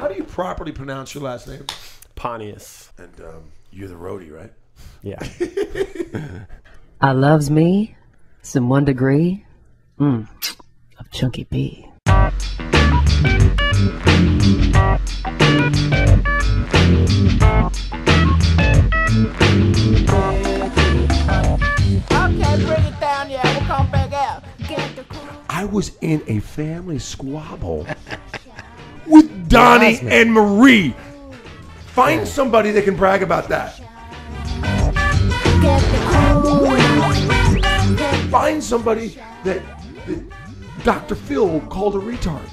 How do you properly pronounce your last name? Pontius. And you're the roadie, right? Yeah. I loves me some 1 degree of Chunky B. Okay, bring it down, yeah, we'll come back out. I was in a family squabble with Donnie and Marie. Find somebody that can brag about that. Find somebody that Dr. Phil called a retard.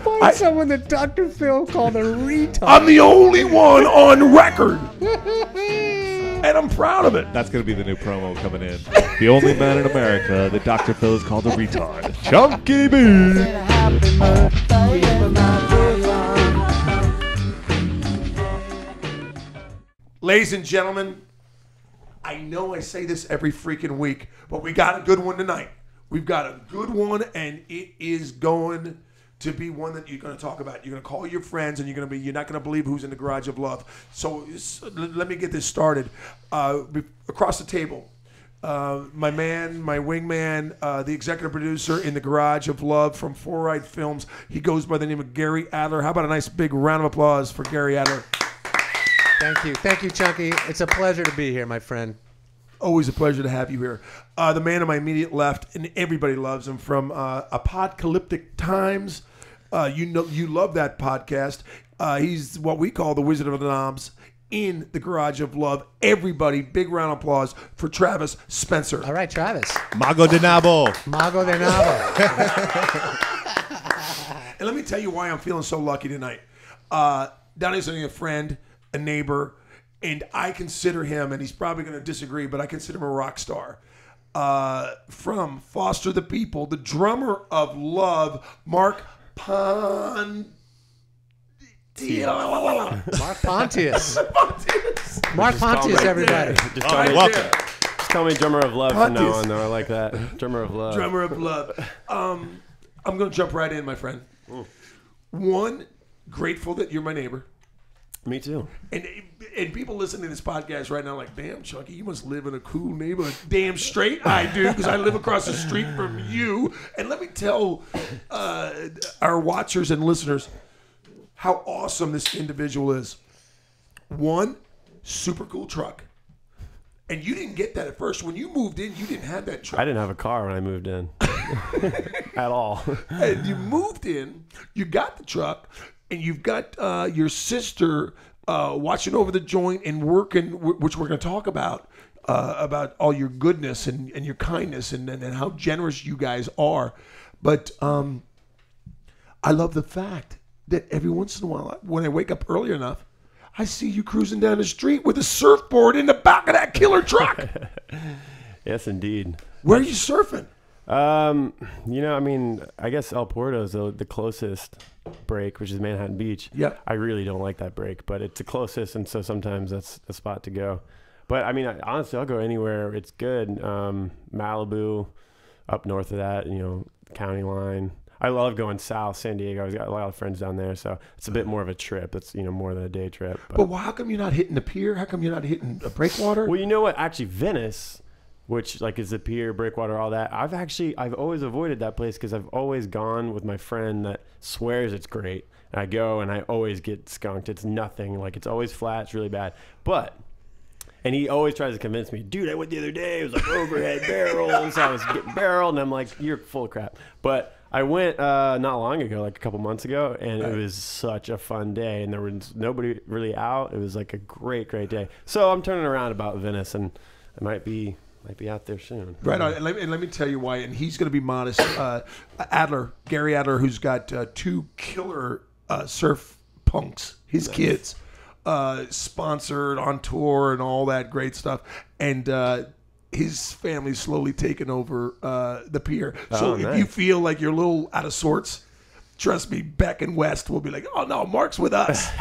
Find someone that Dr. Phil called a retard. I'm the only one on record. And I'm proud of it. That's going to be the new promo coming in. The only man in America that Dr. Phil is called a retard. Chunky B. Ladies and gentlemen, I know I say this every freaking week, but we got a good one tonight. We've got a good one, and it is going to be one that you're going to talk about. You're going to call your friends, and you're not going to believe who's in the garage of love. So let me get this started. Across the table, my man, my wingman, the executive producer in the garage of love from Four Right Films. He goes by the name of Gary Adler. How about a nice big round of applause for Gary Adler? Thank you, Chunky. It's a pleasure to be here, my friend. Always a pleasure to have you here. The man on my immediate left, and everybody loves him, from Apocalyptic Times. You love that podcast. He's what we call the Wizard of the Knobs in the Garage of Love. Everybody, big round of applause for Travis Spencer. All right, Travis. Mago de Nabo. Mago de Nabo. And let me tell you why I'm feeling so lucky tonight. Donnie's only a friend, a neighbor, and I consider him, and he's probably going to disagree, but I consider him a rock star. From Foster the People, the drummer of Love, Mark Pontius. Mark Pontius. Mark Pontius, everybody. Just call me, welcome. Just call me drummer of love from now on, though. I like that. Drummer of love. Drummer of Love. I'm going to jump right in, my friend. One, grateful that you're my neighbor. Me too. And people listening to this podcast right now like, damn, Chunky, you must live in a cool neighborhood. Damn straight I do, because I live across the street from you. And let me tell our watchers and listeners how awesome this individual is. One, super cool truck. And you didn't get that at first. When you moved in, you didn't have that truck. I didn't have a car when I moved in. At all. And you moved in, you got the truck, and you've got your sister watching over the joint and working, which we're going to talk about all your goodness and your kindness and how generous you guys are. But I love the fact that every once in a while, when I wake up early enough, I see you cruising down the street with a surfboard in the back of that killer truck. Yes, indeed. Where are you surfing? I guess El Porto is the closest break, which is Manhattan Beach. Yeah. I really don't like that break, but it's the closest, and so sometimes that's the spot to go. But I mean, honestly, I'll go anywhere. It's good. Malibu, up north of that, county line. I love going south, San Diego. I've got a lot of friends down there, so it's a bit more of a trip. It's more than a day trip. But how come you're not hitting the pier? How come you're not hitting a breakwater? Well, you know what? Actually, Venice, which is the pier, breakwater, all that. I've always avoided that place because I've always gone with my friend that swears it's great. And I go and I always get skunked. It's nothing. It's always flat. It's really bad. And he always tries to convince me, dude, I went the other day. It was overhead barrels. I was getting barreled. And I'm like, you're full of crap. But I went not long ago, a couple months ago, and it was such a fun day. And there was nobody really out. It was a great, great day. So I'm turning around about Venice, and I might be out there soon. Right on. And let me tell you why. And he's going to be modest. Gary Adler, who's got two killer surf punks, his kids, sponsored on tour and all that great stuff. And his family's slowly taking over the pier. So if you feel like you're a little out of sorts, trust me, Beck and West will be like, oh, no, Mark's with us.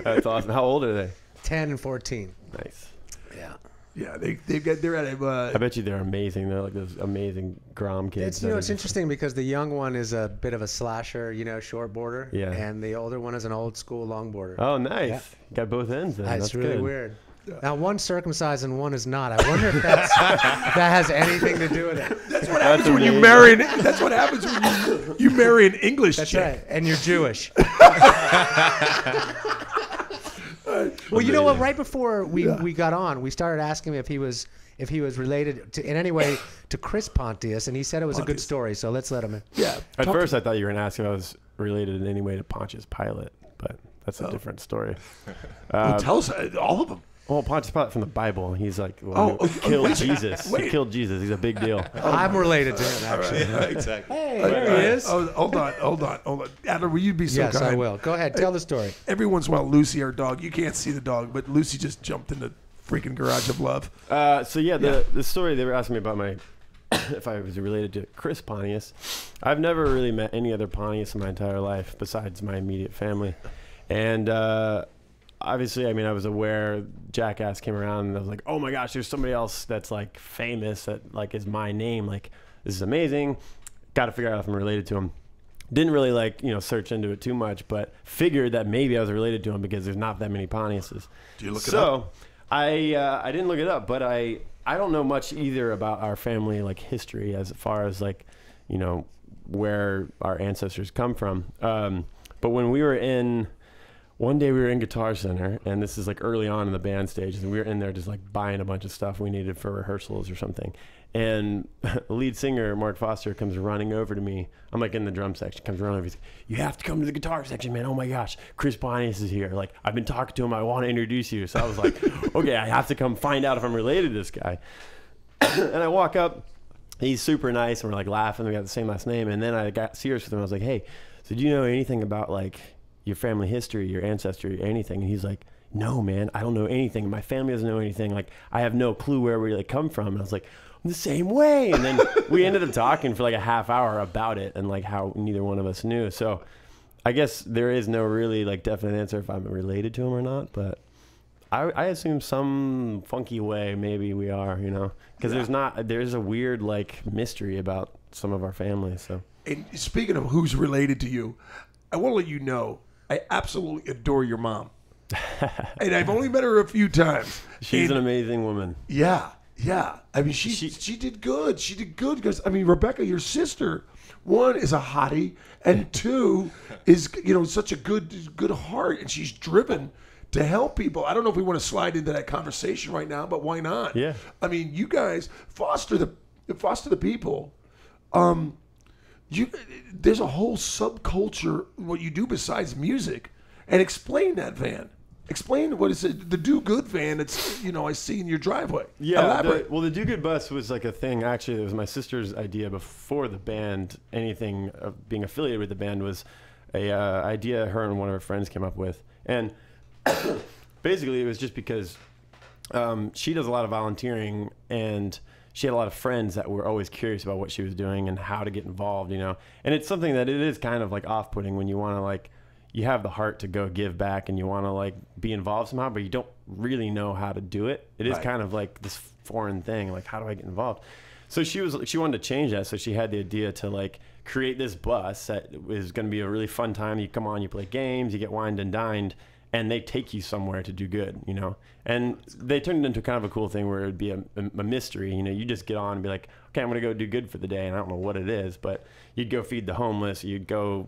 That's awesome. How old are they? 10 and 14. Nice. Yeah. Yeah, they're at a. I bet you they're amazing. They're like those amazing Grom kids. It's interesting because the young one is a bit of a slasher, short border. Yeah. And the older one is an old school long border. Oh, nice. Yeah. Got both ends then. That's really good. weird. Now, one's circumcised and one is not. I wonder if that has anything to do with it. That's what happens when you marry. That's what happens when you marry an English That's chick. right. And you're Jewish. Well, you know what? Right before we got on, we started asking him if he was related in any way to Chris Pontius, and he said it was a good story. So let's let him in. Yeah. At first, I thought you were going to ask if I was related in any way to Pontius Pilate, but that's a different story. Well, tell us all of them. Well, Pontius Pilate from the Bible. He's like who killed Jesus. Wait. He killed Jesus. He's a big deal. I'm related to him, actually. Exactly. Hey, there he is. Oh, hold on. Adler, will you be so Yes, kind? I will. Go ahead. Tell the story. Every once in a while, Lucy, our dog, you can't see the dog, but Lucy just jumped in the freaking garage of love. The story they were asking me about if I was related to Chris Pontius. I've never really met any other Pontius in my entire life besides my immediate family, and obviously, I mean, I was aware Jackass came around and I was like, oh my gosh, there's somebody else that's like famous that like is my name. Like, this is amazing. Got to figure out if I'm related to him. Didn't really search into it too much, but figured that maybe I was related to him because there's not that many Pontiuses. Do you look it up? I didn't look it up, but I don't know much either about our family history as far as where our ancestors come from. But when we were one day we were in Guitar Center, and this is early on in the band stage, and we were in there just buying a bunch of stuff we needed for rehearsals or something. And the lead singer, Mark Foster, comes running over to me. I'm in the drum section, comes running over. He's like, you have to come to the guitar section, man. Oh my gosh, Chris Pontius is here. I've been talking to him. I want to introduce you. So I was like, okay, I have to come find out if I'm related to this guy. And I walk up. He's super nice, and we're laughing. We got the same last name. And then I got serious with him. I was like, hey, so do you know anything about your family history, your ancestry, anything? And he's like, no, man, I don't know anything. My family doesn't know anything. I have no clue where we come from. And I was like, I'm the same way. And then we ended up talking for a half hour about it and how neither one of us knew. So I guess there is no really definite answer if I'm related to him or not. But I assume some funky way maybe we are, because there's a weird mystery about some of our families. So. And speaking of who's related to you, I want to let you know, I absolutely adore your mom. And I've only met her a few times. She's an amazing woman. Yeah. I mean, she did good. She did good because, Rebecca, your sister, one, is a hottie, and two, is, such a good heart, and she's driven to help people. I don't know if we want to slide into that conversation right now, but why not? Yeah. I mean, you guys foster the people. There's a whole subculture what you do besides music, and explain that van. Explain what is it, the Do Good van that's I see in your driveway. Yeah, elaborate. the Do Good bus was a thing. Actually, it was my sister's idea before the band. Anything of being affiliated with the band was a idea her and one of her friends came up with, and basically it was just because she does a lot of volunteering and she had a lot of friends that were always curious about what she was doing and how to get involved, and it's something that it is kind of off-putting when you want to you have the heart to go give back and you want to be involved somehow, but you don't really know how to do it. It is kind of this foreign thing. How do I get involved? So she wanted to change that. So she had the idea to create this bus that was going to be a really fun time. You come on, you play games, you get wined and dined, and they take you somewhere to do good, And they turned it into kind of a cool thing where it would be a mystery. You just get on and be like, okay, I'm going to go do good for the day, and I don't know what it is, but you'd go feed the homeless, you'd go,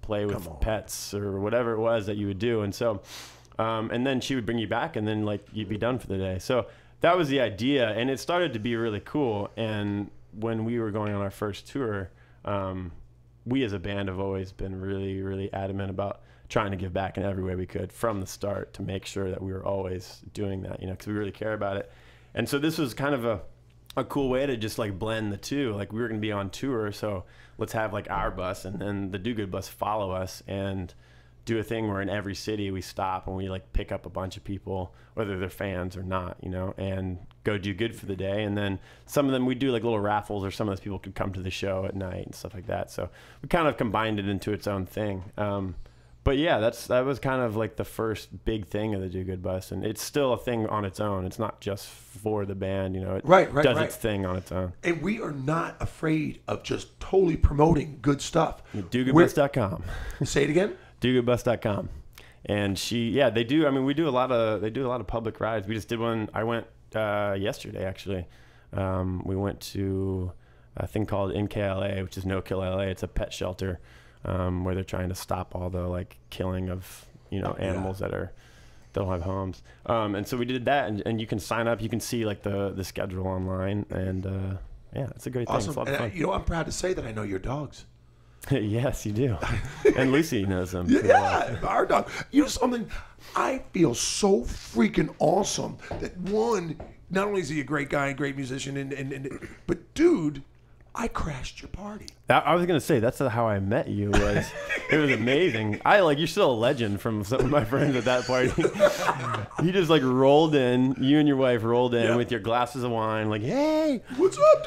play with pets or whatever it was that you would do. And so, and then she would bring you back, and then you'd be done for the day. So that was the idea, and it started to be really cool. And when we were going on our first tour, we as a band have always been really, really adamant about trying to give back in every way we could from the start to make sure that we were always doing that, because we really care about it. And so this was kind of a cool way to just blend the two. We were going to be on tour, so let's have our bus and then the Do Good bus follow us and do a thing where in every city we stop and we pick up a bunch of people, whether they're fans or not, and go do good for the day. And then some of them we do little raffles, or some of those people could come to the show at night and stuff like that. So we kind of combined it into its own thing. But yeah, that was kind of like the first big thing of the Do Good Bus, and it's still a thing on its own. It's not just for the band, It does its thing on its own. And we are not afraid of just totally promoting good stuff. DoGoodBus.com. Say it again. DoGoodBus.com. And they do. I mean, they do a lot of public rides. We just did one. I went yesterday actually. We went to a thing called NKLA, which is No Kill LA. It's a pet shelter. Where they're trying to stop all the killing of animals that don't have homes, and so we did that, and you can sign up, you can see the schedule online, and it's a great thing. It's a lot of fun. I'm proud to say that I know your dogs. Yes, you do, and Lucy knows them. Yeah, our dog. Something, I feel so freaking awesome that one, not only is he a great guy, a great musician, but dude, I crashed your party. I was gonna say that's how I met you. It was amazing. You're still a legend from some of my friends at that party. You just rolled in. You and your wife rolled in with your glasses of wine. Hey, what's up,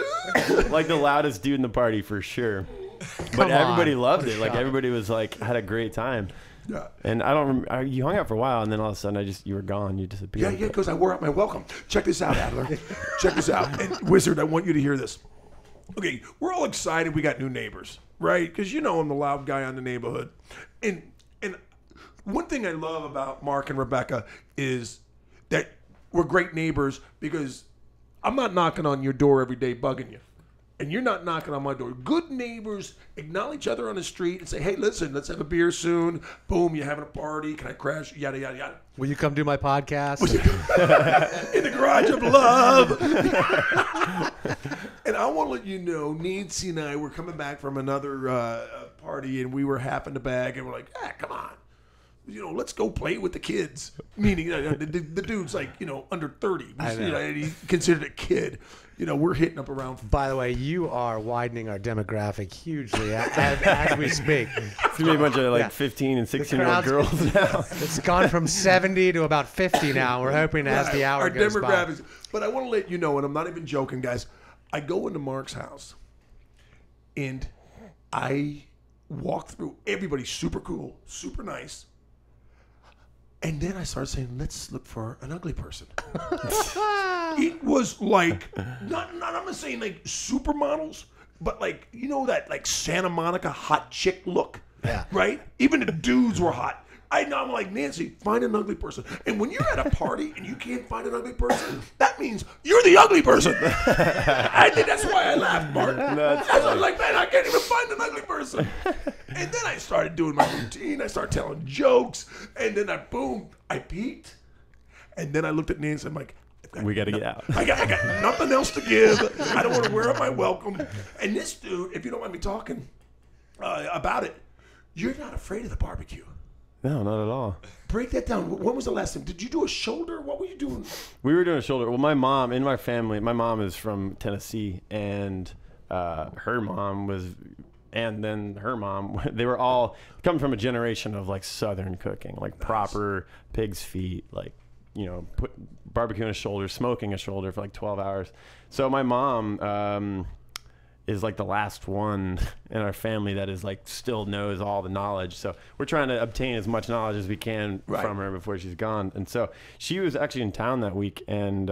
dude? The loudest dude in the party for sure. But everybody loved it. Everybody was had a great time. Yeah. And I don't remember. You hung out for a while, and then all of a sudden, you were gone. You disappeared. Yeah, because I wore out my welcome. Check this out, Adler. Check this out. And Wizard, I want you to hear this. Okay, we're all excited we got new neighbors, right? Because I'm the loud guy in the neighborhood. And one thing I love about Mark and Rebecca is that we're great neighbors because I'm not knocking on your door every day bugging you. And you're not knocking on my door. Good neighbors acknowledge each other on the street and say, hey, listen, let's have a beer soon. Boom, you're having a party. Can I crash? Yada, yada, yada. Will you come do my podcast? In the garage of love. And I want to let you know, Nancy and I were coming back from another party, and we were half in the bag, and we're like, come on. Let's go play with the kids. Meaning, the dude's under 30. He's considered a kid. We're hitting up around. By the way, you are widening our demographic hugely as we speak. It's going to be a bunch of 15 and 16-year-old girls now. It's gone from 70 to about 50 now. We're hoping as the hour goes by. Our demographics. But I want to let you know, and I'm not even joking, guys. I go into Mark's house, and I walk through. Everybody's super cool, super nice. And then I started saying, let's look for an ugly person. It was not I'm not saying supermodels, but that Santa Monica hot chick look. Yeah. Right? Even the dudes were hot. I'm like, Nancy, find an ugly person. And when you're at a party and you can't find an ugly person, that means you're the ugly person. I think that's why I laughed, Mark. I was like, man, I can't even find an ugly person. And then I started doing my routine. I started telling jokes. And then I peeked. And then I looked at Nancy. I'm like, we got to get out. I got nothing else to give. I don't want to wear out my welcome. And this dude, if you don't mind me talking about it, you're not afraid of the barbecue. No, not at all. Break that down. When was the last time? Did you do a shoulder? What were you doing? We were doing a shoulder. Well, my mom, in my family, my mom is from Tennessee, and her mom was, and then her mom, they were all coming from a generation of Southern cooking, proper pig's feet, put barbecuing a shoulder, smoking a shoulder for 12 hours. So my mom is the last one in our family that is still knows all the knowledge. So we're trying to obtain as much knowledge as we can from her before she's gone. And so she was actually in town that week and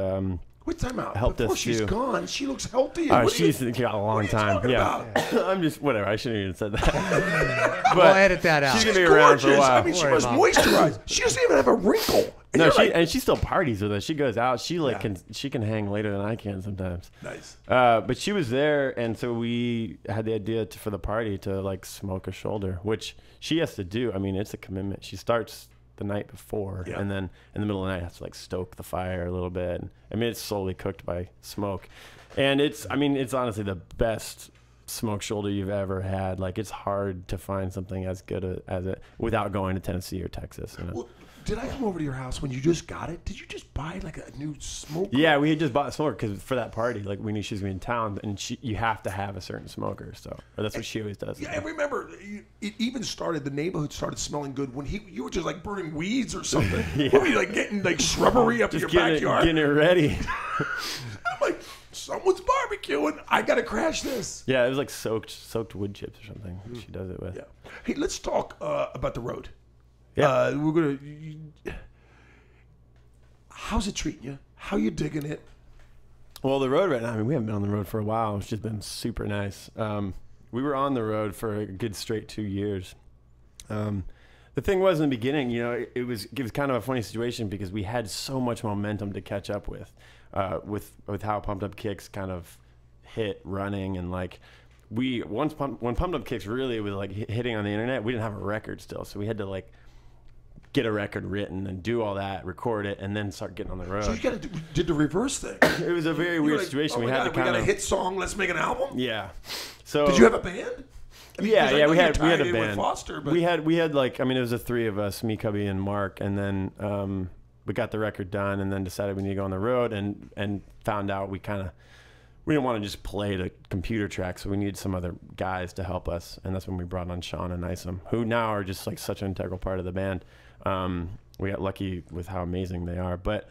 wait, time out. Helped before us she's too. Gone, she looks healthy. She's got a long time. Yeah, I'm just whatever. I shouldn't have even said that. But we'll edit that out. She's gonna be around for a while. I mean, she must moisturize. She doesn't even have a wrinkle. No, and she still parties with us. She goes out. She can hang later than I can sometimes. Nice. But she was there, and so we had the idea for the party to smoke a shoulder, which she has to do. I mean, it's a commitment. She starts the night before, and then in the middle of the night has to stoke the fire a little bit. I mean, it's slowly cooked by smoke, and it's honestly the best smoked shoulder you've ever had. It's hard to find something as good as it without going to Tennessee or Texas. Well, did I come over to your house when you just got it? Did you just buy a new smoker? Yeah, we had just bought a smoker because for that party, we knew she was going to be in town, and you have to have a certain smoker. So, or that's what she always does. Yeah, I remember it even started. The neighborhood started smelling good when you were just burning weeds or something. What were you getting shrubbery up in your backyard? Getting it ready. I'm like, someone's barbecuing. I gotta crash this. Yeah, it was soaked wood chips or something. She does it with. Yeah. Hey, let's talk about the road. Yeah. We're gonna. How's it treating you? How you digging it? Well, the road right now, I mean, we haven't been on the road for a while. It's just been super nice. We were on the road for a good straight 2 years. The thing was in the beginning, you know, it was kind of a funny situation because we had so much momentum to catch up with how Pumped Up Kicks kind of hit running, and like when Pumped Up Kicks really was like hitting on the internet, we didn't have a record still, so we had to like get a record written and do all that, record it, and then start getting on the road. So you did the reverse thing. It was a very weird situation. Oh, we had to kind we got of a hit song. Let's make an album. Yeah. So did you have a band? I mean, yeah, we had a in with band. Foster, but We had like, I mean, it was the three of us, me, Cubby, and Mark, and then we got the record done, and then decided we need to go on the road, and found out we didn't want to just play the computer track, so we needed some other guys to help us, and that's when we brought on Sean and Isom, who now are just like such an integral part of the band. We got lucky with how amazing they are, but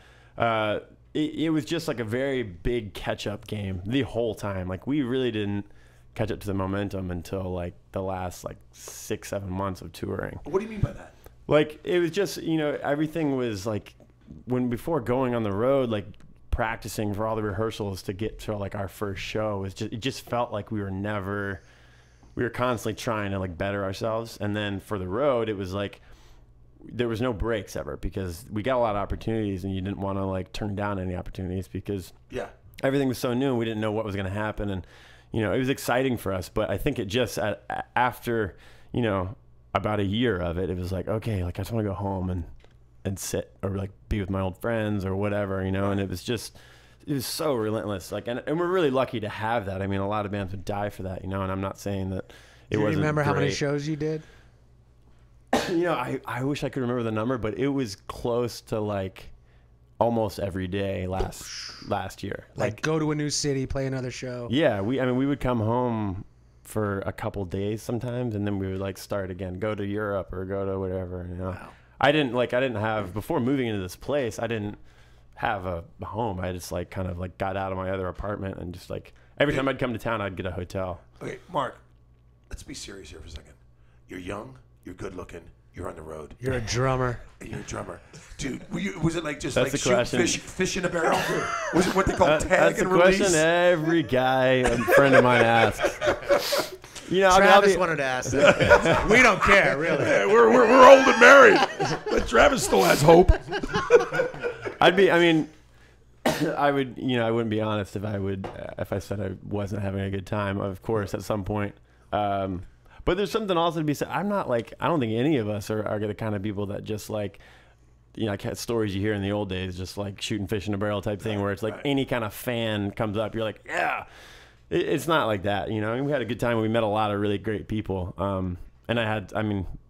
it was just like a very big catch-up game the whole time. Like, we really didn't catch up to the momentum until like the last like 6-7 months of touring. what do you mean by that? Like, it was just, you know, everything was like, before going on the road, like practicing for all the rehearsals to get to like our first show, it just felt like we were constantly trying to like better ourselves. And then for the road, it was like there was no breaks ever, because we got a lot of opportunities, and you didn't want to like turn down any opportunities because everything was so new and we didn't know what was going to happen. And you know, it was exciting for us, but I think it just after, you know, about a year of it, it was like, okay, like I just want to go home and sit or like be with my old friends or whatever, you know. And it was so relentless. Like, and we're really lucky to have that. I mean, a lot of bands would die for that, you know. And I'm not saying that it wasn't. Do you remember how many great. shows you did? You know, I wish I could remember the number, but it was close to like almost every day last year. Like go to a new city, play another show. Yeah, we would come home for a couple days sometimes, and then we would like start again, go to Europe or go to whatever, you know. Wow. I didn't have, before moving into this place, I didn't have a home. I just like kind of like got out of my other apartment, and just like every time I'd come to town, I'd get a hotel. Okay, Mark, let's be serious here for a second. You're young, you're good looking, you're on the road. You're a drummer. And you're a drummer. Dude, was it like just That's like the shooting fish in a barrel? Was it what they call tag and release? That's the question every guy, a friend of mine asks. You know, Travis wanted to ask that. We don't care, really. Yeah, we're old and married. But Travis still has hope. I wouldn't be honest if I said I wasn't having a good time, of course, at some point. But there's something also to be said. I don't think any of us are the kind of people that just like, you know, like stories you hear in the old days, just like shooting fish in a barrel type thing, where it's like any kind of fan comes up, you're like, yeah. It's not like that, you know. I mean, we had a good time. We met a lot of really great people. And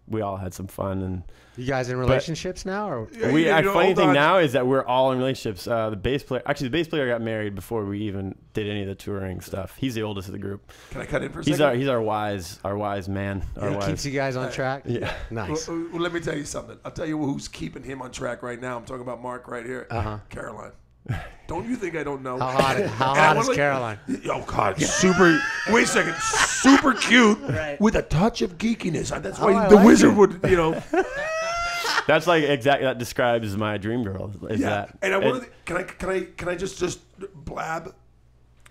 we all had some fun. And you guys in relationships now, or funny thing now is that we're all in relationships. The bass player got married before we even did any of the touring stuff. He's the oldest of the group. Can I cut in for a second? He's our wise man. Keeps you guys on track. Yeah, nice. Well, let me tell you something. I'll tell you who's keeping him on track right now. I'm talking about Mark right here. Caroline. Don't you think I don't know? How hot is Caroline? Oh God, super. Wait a second, super cute with a touch of geekiness. That's why the wizard would, you know. That's like exactly that describes my dream girl. That? And I want to. Can I just blab?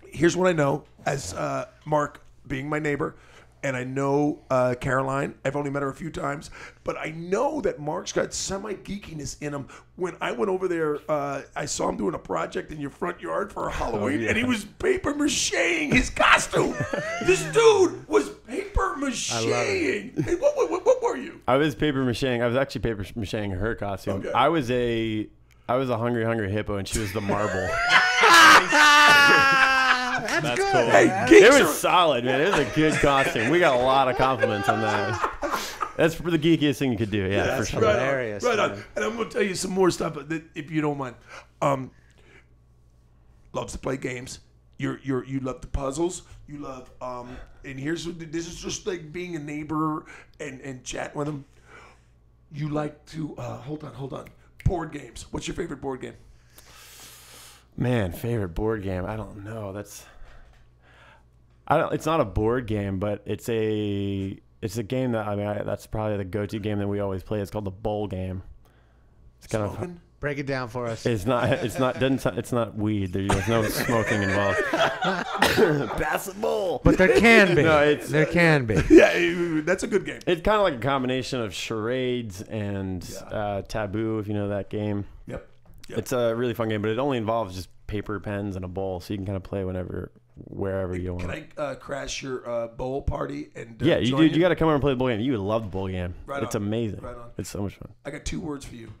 Here's what I know as Mark being my neighbor. And I know Caroline. I've only met her a few times. But I know that Mark's got semi-geekiness in him. When I went over there, I saw him doing a project in your front yard for Halloween. And he was paper macheing his costume. This dude was paper macheing. Hey, what were you? I was paper macheing. I was actually paper macheing her costume. Okay. I was a hungry hippo, and she was the marble. That's good. Cool. Hey, it was solid, man. It was a good costume. We got a lot of compliments on that. That's the geekiest thing you could do. Yeah, that's for sure. Hilarious. Right on. And I'm going to tell you some more stuff, if you don't mind. Loves to play games. You love the puzzles. You love and this is just like being a neighbor and chatting with them. You like to hold on. Board games. What's your favorite board game? Man, favorite board game? I don't know. It's not a board game, but it's a it's a game that that's probably the go-to game that we always play. It's called the bowl game. It's kind of. Break it down for us. It's not weed. There's no smoking involved. Pass the bowl. But there can be. No, there can be. Yeah, that's a good game. It's kind of like a combination of charades and Taboo, if you know that game. Yep. It's a really fun game, but it only involves just paper, pens, and a bowl, so you can kind of play wherever you want. Can I crash your bowl party and yeah, you got to come over and play the bowl game. You would love the bowl game. Right it's on. amazing. Right on. It's so much fun. I got 2 words for you.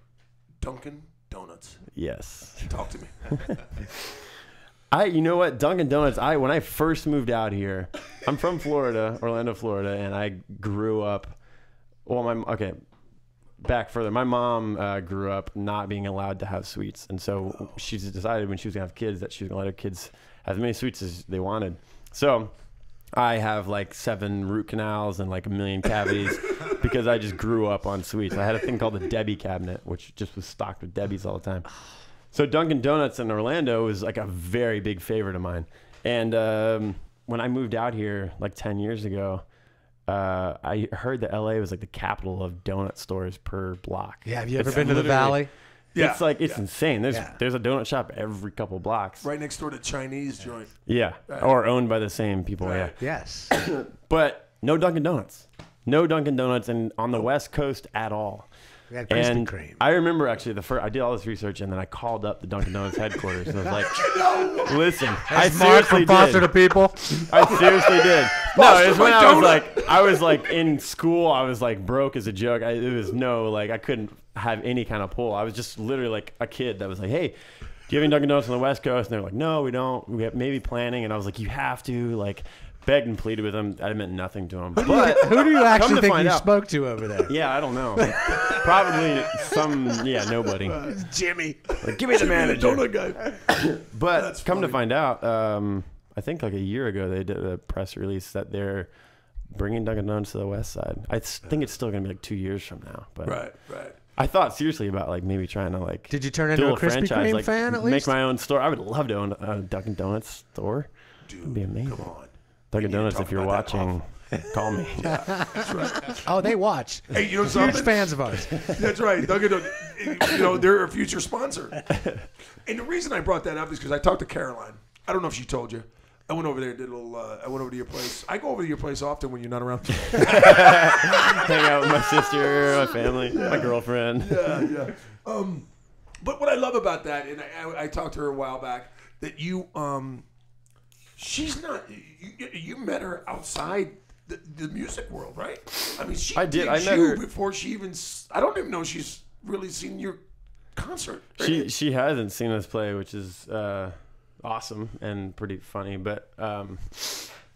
Dunkin' Donuts. Yes. Talk to me. You know what? Dunkin' Donuts, when I first moved out here, I'm from Florida, Orlando, Florida, and I grew up, back further. My mom grew up not being allowed to have sweets, and so she decided when she was going to have kids that she was going to let her kids have as many sweets as they wanted. So I have like 7 root canals and like 1 million cavities because I just grew up on sweets. I had a thing called the Debbie cabinet, which just was stocked with Debbies all the time. So Dunkin' Donuts in Orlando was like a very big favorite of mine. And when I moved out here like 10 years ago, I heard that LA was like the capital of donut stores per block. Yeah, have you ever been to the Valley? Yeah. It's insane. There's a donut shop every couple blocks. Right next door to Chinese joint. Yeah, or owned by the same people. Right. Yeah. Yes. But no Dunkin' Donuts. No Dunkin' Donuts and on the West Coast at all. We had Krispy And Kreme. I remember actually I did all this research and then I called up the Dunkin' Donuts headquarters and I was like, "Listen, I Mark seriously from Foster did. to People. I seriously did. No, Foster it's when my I was like in school. I was like broke as a joke. It was I couldn't have any kind of pull. I was just literally like a kid that was like, "Hey, do you have any Dunkin' Donuts on the West Coast?" And they're like, "No, we don't. We have maybe planning." And I was like, "You have to." Like, begged and pleaded with them. I meant nothing to them. But Who do you actually think find you out- spoke to over there? yeah, I don't know. Probably nobody. Jimmy. Like, give me the manager. Donut guy. But That's come to funny. find out, I think like a year ago they did a press release that they're bringing Dunkin' Donuts to the West Side. I think it's still gonna be like 2 years from now. But Right. I thought seriously about like maybe trying to like. Did you turn do into a Krispy franchise, Kreme like, fan at make least? my own store. I would love to own a Dunkin' Donuts store. Dude, It'd be amazing. come on. Dunkin' We need to Donuts, talk if you're about that watching, call me. That's right. Oh, they watch. Hey, you know Huge something? fans of ours. That's right. Dunkin' Donuts, they're a future sponsor. And the reason I brought that up is because I talked to Caroline. I don't know if she told you. I went over there and did a little. I went over to your place. I go over to your place often when you're not around. Hang out with my sister, my family, my girlfriend. Yeah. But what I love about that, and I talked to her a while back, that she's not. You met her outside the music world, right? I mean, she I did. digs I met you her before she even. I don't even know she's really seen your concert. She hasn't seen us play, which is awesome and pretty funny. But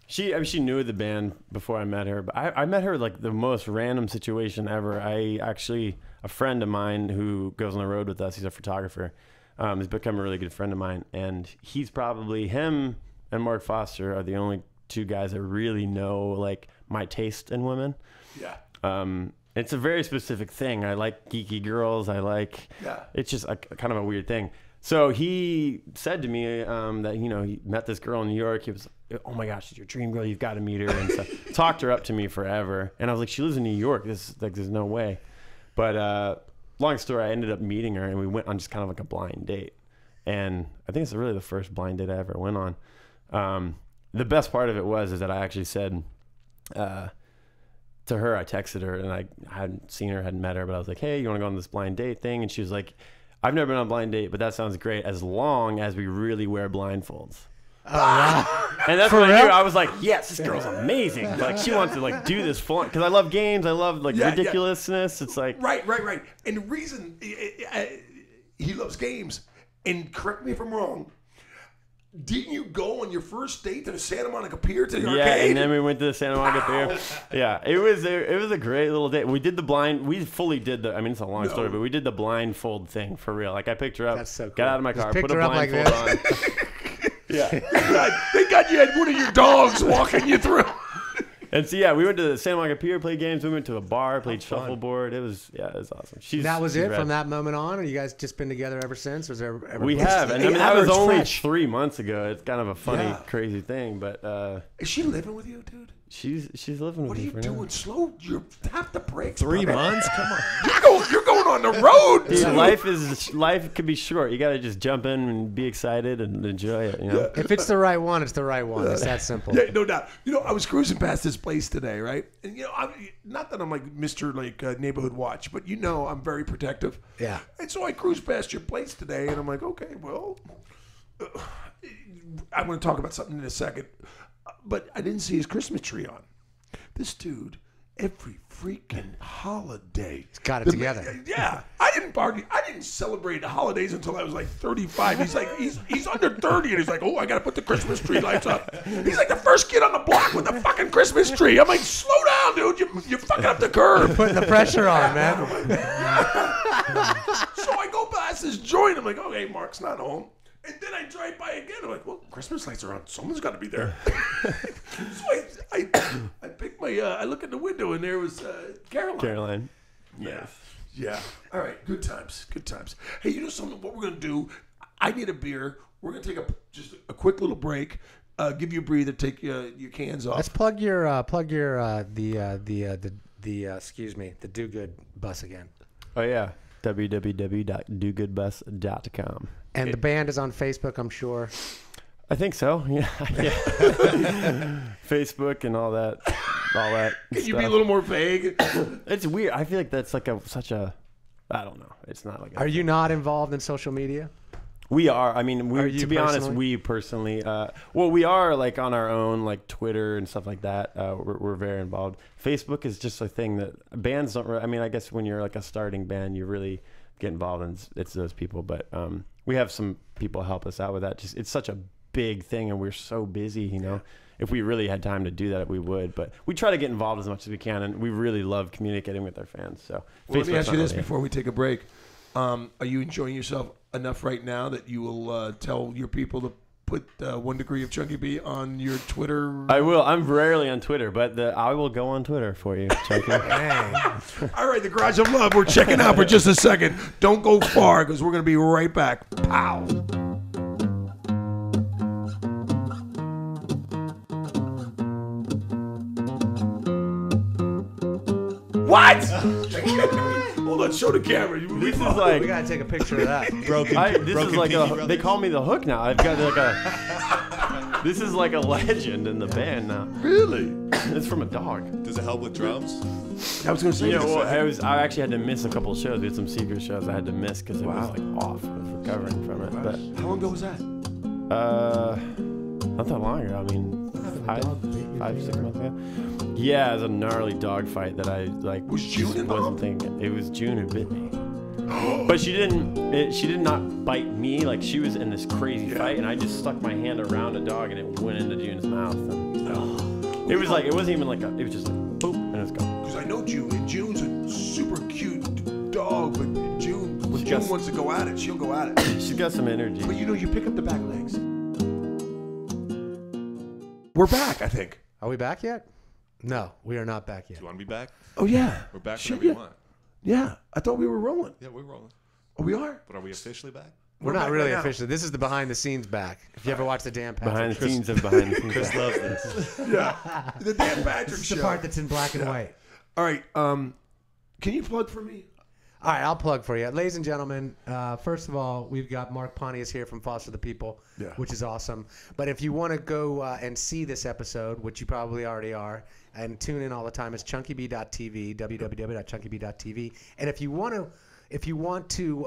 she knew the band before I met her. But I met her like the most random situation ever. A friend of mine who goes on the road with us, he's a photographer, has become a really good friend of mine, and he's probably him and Mark Foster are the only 2 guys that really know like my taste in women. Yeah. It's a very specific thing. I like geeky girls. It's just kind of a weird thing. So he said to me that, he met this girl in New York. He was like, "Oh my gosh, she's your dream girl. You've got to meet her." And so talked her up to me forever. And I was like, "She lives in New York. There's no way." But long story, I ended up meeting her and we went on just kind of like a blind date. And I think it's really the first blind date I ever went on. The best part of it is that I actually said, to her, I texted her and I hadn't seen her, hadn't met her, but I was like, "Hey, you want to go on this blind date thing?" And she was like, "I've never been on a blind date, but that sounds great as long as we really wear blindfolds." Oh, wow. And that's what I knew. I was like, "Yes, this girl's amazing. Like, she wants to like do this full because I love games. I love like ridiculousness. It's like Right. And the reason he loves games, and correct me if I'm wrong, didn't you go on your first date to the Santa Monica Pier to the arcade? Yeah, and then we went to the Santa Monica Pier. Yeah, it was a great little date. We did the blind. We fully did the. I mean, it's a long story, but we did the blindfold thing for real. Like I picked her up, That's so cool. got out of my Just car, picked put a her up like blindfold this. on. Yeah, Thank God you had one of your dogs walking you through. And so, yeah, we went to the Santa Monica Pier, played games. We went to a bar, played shuffleboard. It was awesome. That was it rad. from that moment on? Or you guys just been together ever since? Or was there ever We have. And I mean, that was Adler's only fresh. 3 months ago. It's kind of a funny, Yeah. crazy thing. But Is she living with you, dude? she's living What with are me you for doing? now. Slow. You tap the brakes. 3 brother. months? Come on. You're going on the road. Dude, life could be short. You got to just jump in and be excited and enjoy it, you know? If it's the right one, it's the right one. It's that simple. Yeah, no doubt. You know, I was cruising past this place today, right? And not that I'm like Mr. Neighborhood Watch, but I'm very protective. Yeah. And so I cruised past your place today, and I'm like, okay, well, I'm going to talk about something in a second, but I didn't see his Christmas tree on. This dude, every freaking holiday, He's got it together. Yeah, I didn't celebrate the holidays until I was like 35. He's like, he's under 30, and he's like, oh, I got to put the Christmas tree lights up. He's like the first kid on the block with the fucking Christmas tree. I'm like, slow down, dude. You're fucking up the curve. Putting the pressure on, man. So I go past this joint. I'm like, okay, Mark's not home. And then I drive by again. I'm like, well, Christmas lights are on. Someone's got to be there. So I pick I look in the window, and there was Caroline. Caroline. Yeah. Yeah. All right. Good times. Good times. Hey, you know something? What we're going to do, I need a beer. We're going to take just a quick little break. Give you a breather. Take your cans off. Let's plug your excuse me, the Do Good bus again. Oh, yeah. www.dogoodbus.com. And the band is on Facebook, I'm sure. I think so. Yeah. Facebook and all that. Can you be a stuff. little more vague? It's weird. I feel like that's like such a. I don't know. It's not like. Are you not involved in social media? We are. I mean, Are you to be honest, personally? we personally. Well, we are like on our own, like Twitter and stuff like that. We're very involved. Facebook is just a thing that bands don't. I mean, I guess when you're like a starting band, you really get involved, and it's those people. But we have some people help us out with that. Just it's such a big thing, and we're so busy. You know, if we really had time to do that, we would. But we try to get involved as much as we can, and we really love communicating with our fans. So Well, let me Facebook's ask you not this really- before we take a break. Are you enjoying yourself enough right now that you will tell your people to put 1 degree of Chunky B on your Twitter? I will. I'm rarely on Twitter, but I will go on Twitter for you, Chunky. All right, the Garage of Love. We're checking out for just a second. Don't go far because we're going to be right back. Pow. What? Hold on, show the camera. This is like We gotta take a picture of that. this is like they call me the Hook now. I've got like a. This is like a legend in the band now. Really? It's from a dog. Does it help with drums? I was going to say You this. know, I actually had to miss a couple of shows. We had some secret shows I had to miss because it was like off. I was recovering from it. But How long ago was that? not that long ago. I mean, 5-6 months ago. Yeah, it was a gnarly dog fight that I like. Was June just involved? wasn't thinking. It was June who bit me. But she didn't. She did not bite me. Like she was in this crazy fight, and I just stuck my hand around a dog, and it went into June's mouth. And, it was like it wasn't even like it was just like boop, and it's gone. Because I know June, and June's a super cute dog, but June, when June got- wants to go at it, she'll go at it. She's got some energy. But you pick up the back legs. We're back, I think. Are we back yet? No, we are not back yet. Do you want to be back? Oh, yeah. We're back Shit, whenever you yeah. want. Yeah, I thought we were rolling. Yeah, we're rolling. Oh, we are? But are we officially back? We're back not really right now. officially. This is the behind the scenes back. If you ever watch the Dan Patrick Behind the show. scenes of behind the scenes. Chris loves this. Yeah. The Dan Patrick This is show. the part that's in black and white. All right. Can you plug for me? All right, I'll plug for you. Ladies and gentlemen, first of all, we've got Mark Pontius here from Foster the People, which is awesome. But if you want to go and see this episode, which you probably already are, and tune in all the time, it's chunkyb.tv, www.chunkyb.tv. And if you want to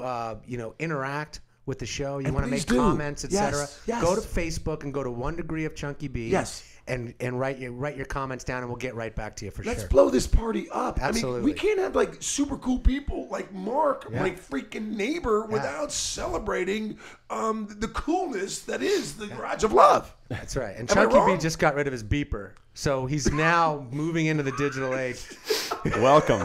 interact with the show, you And want to please make do. comments, etc., Yes. go to Facebook and go to 1 Degree of Chunky B. Yes. And write your comments down, and we'll get right back to you for Let's sure. blow this party up. I mean, Absolutely. we can't have like super cool people like Mark, Yeah. my freaking neighbor, without celebrating the coolness that is the Garage of Love. That's right. And Am I Chunky B wrong? just got rid of his beeper. So he's now moving into the digital age. Welcome.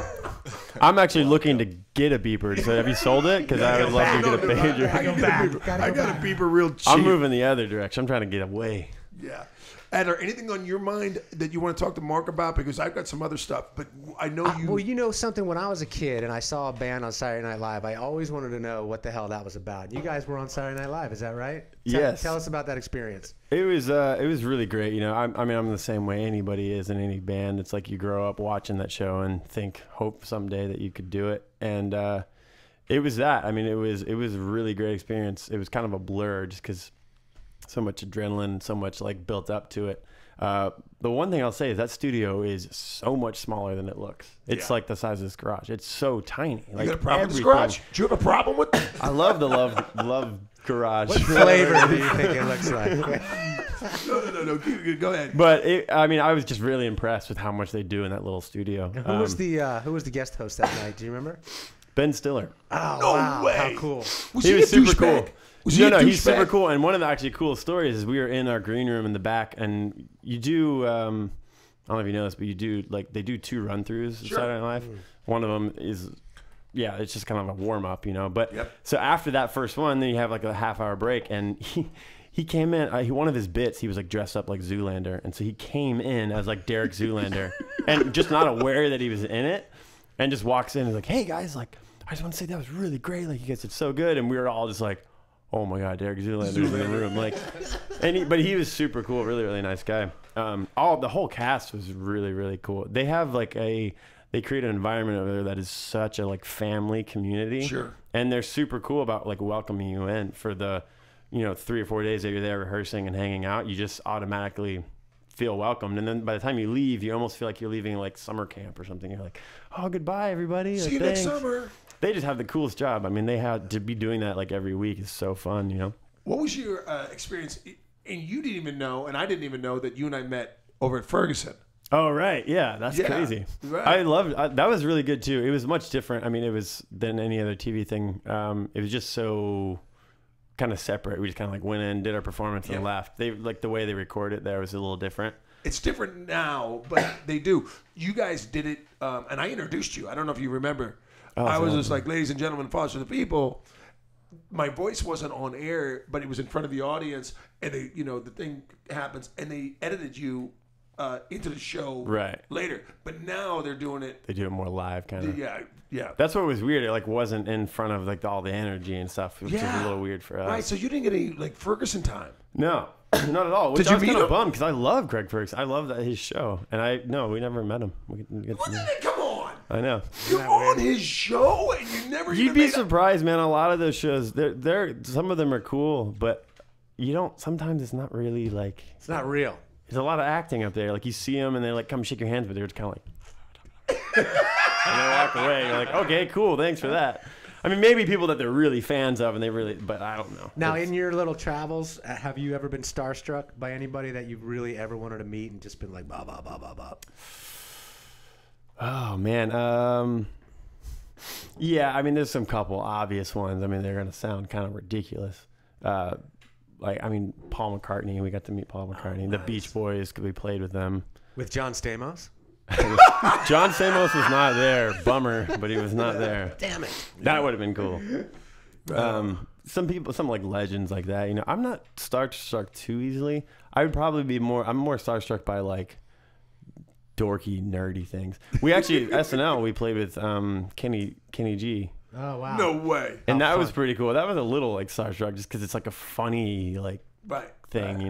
I'm actually looking to get a beeper. So have you sold it? Because I would love to get a pager. I got a beeper real cheap. I'm moving the other direction. I'm trying to get away. Yeah. Adler, anything on your mind that you want to talk to Mark about? Because I've got some other stuff, but I know you. Well, you know something. When I was a kid and I saw a band on Saturday Night Live, I always wanted to know what the hell that was about. You guys were on Saturday Night Live, is that right? Yes. Tell us about that experience. It was really great. You know, I mean, I'm the same way anybody is in any band. It's like you grow up watching that show and hope someday that you could do it. And it was that. I mean, it was a really great experience. It was kind of a blur just because so much adrenaline, so much like built up to it. The one thing I'll say is that studio is so much smaller than it looks. It's like the size of this garage. It's so tiny. You Like got a problem with this garage? Do you have a problem with it? I love the love garage. What flavor do you think it looks like? No. Go ahead. But I was just really impressed with how much they do in that little studio. Who was the guest host that night? Do you remember? Ben Stiller. Oh, No wow. way. How cool. Was He he was a super douchebag? cool. Was he a He's super douchebag? cool. And one of the actually cool stories is we were in our green room in the back, and you do. I don't know if you know this, but you do they do 2 run-throughs of Saturday Night Live. One of them is, it's just kind of a warm-up, you know. But so after that first one, then you have like a half-hour break, and he came in. One of his bits, he was like dressed up like Zoolander, and so he came in as like Derek Zoolander, and just not aware that he was in it, and just walks in and is like, "Hey guys, like I just want to say that was really great. Like you guys did so good," and we were all just like, "Oh my God, Derek Zoolander's in the room!" Like, but he was super cool, really, really nice guy. The whole cast was really, really cool. They have they create an environment over there that is such a like family community. Sure. And they're super cool about like welcoming you in for the, 3 or 4 days that you're there rehearsing and hanging out. You just automatically feel welcomed, and then by the time you leave, you almost feel like you're leaving like summer camp or something. You're like, "Oh, goodbye, everybody. See you next summer." They just have the coolest job. I mean, they had to be doing that like every week is so fun, you know. What was your experience? And you didn't even know, and I didn't even know that you and I met over at Ferguson. Oh right, yeah, that's crazy. Right. I loved that. Was really good too. It was much different. I mean, it was than any other TV thing. It was just so kind of separate. We just kind of like went in, did our performance, and left. They like the way they record it there was a little different. It's different now, but they do. You guys did it, and I introduced you. I don't know if you remember. I was just like, "Ladies and gentlemen, foster the people." My voice wasn't on air, but it was in front of the audience, and they, the thing happens, and they edited you into the show later. But now they're doing it. They do it more live, kind of. Yeah. That's what was weird. It like wasn't in front of like all the energy and stuff, which is a little weird for us. Right. So you didn't get any like Ferguson time. No, not at all. Which Did I you was meet kind of him? bummed because I love Greg Ferguson. I love his show, and we never met him. Come on. I know. You're on his show, and you never. You'd be surprised, man. A lot of those shows, they're some of them are cool, but you don't. Sometimes it's not really like. It's not real. There's a lot of acting up there. Like you see them, and they like come shake your hands, but they're just kind of like. And they walk away. You're like, okay, cool, thanks for that. I mean, maybe people that they're really fans of, and but I don't know. Now, in your little travels, have you ever been starstruck by anybody that you've really ever wanted to meet and just been like, blah, blah, blah, blah, blah? Oh, man. Yeah, I mean, there's some couple obvious ones. I mean, they're going to sound kind of ridiculous. Paul McCartney. We got to meet Paul McCartney. Oh, the Beach Boys, we played with them. With John Stamos? John Stamos was not there. Bummer, but he was not there. Damn it. That would have been cool. Some like legends like that. I'm not starstruck too easily. I would probably be I'm more starstruck by like dorky, nerdy things. We actually, SNL, we played with Kenny G. Oh, wow. No way. And that was pretty cool. That was a little like starstruck just because it's like a funny like thing,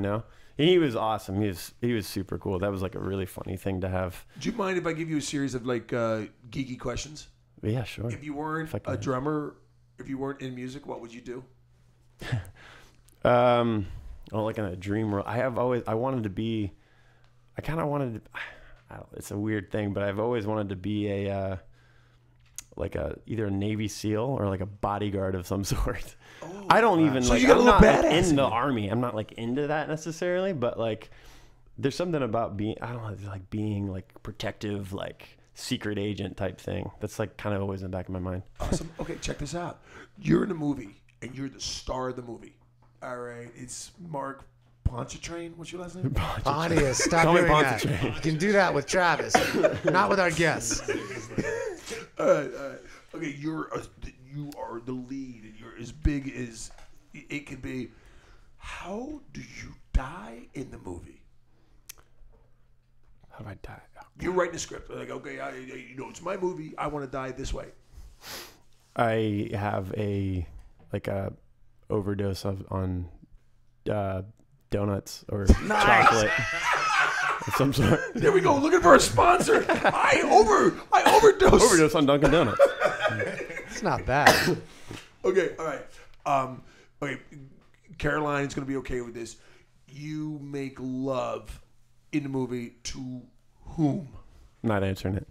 And he was awesome. He was super cool. That was like a really funny thing to have. Do you mind if I give you a series of like geeky questions? Yeah, sure. If you weren't a drummer, if you weren't in music, what would you do? Like in a dream world, I wanted to be. I kind of wanted to. It's a weird thing, but I've always wanted to be either a Navy SEAL or like a bodyguard of some sort. Oh, I don't even you got a little badass in the Army. I'm not like into that necessarily, but like there's something about being being like protective, like secret agent type thing. That's like kind of always in the back of my mind. Awesome. Okay, check this out. You're in a movie and you're the star of the movie. All right, it's Mark Pontius. What's your last name? Pontius. Stop doing that. You can do that with Travis, not with our guests. All right. Okay, you are the lead, and you're as big as it can be. How do you die in the movie? How do I die? You're writing a script. Like, okay, it's my movie. I want to die this way. I have a overdose on donuts or chocolate of some sort. There we go. Looking for a sponsor. I overdose on Dunkin' Donuts. It's not bad. Okay, all right. Okay, Caroline's gonna be okay with this. You make love in the movie to whom? I'm not answering it.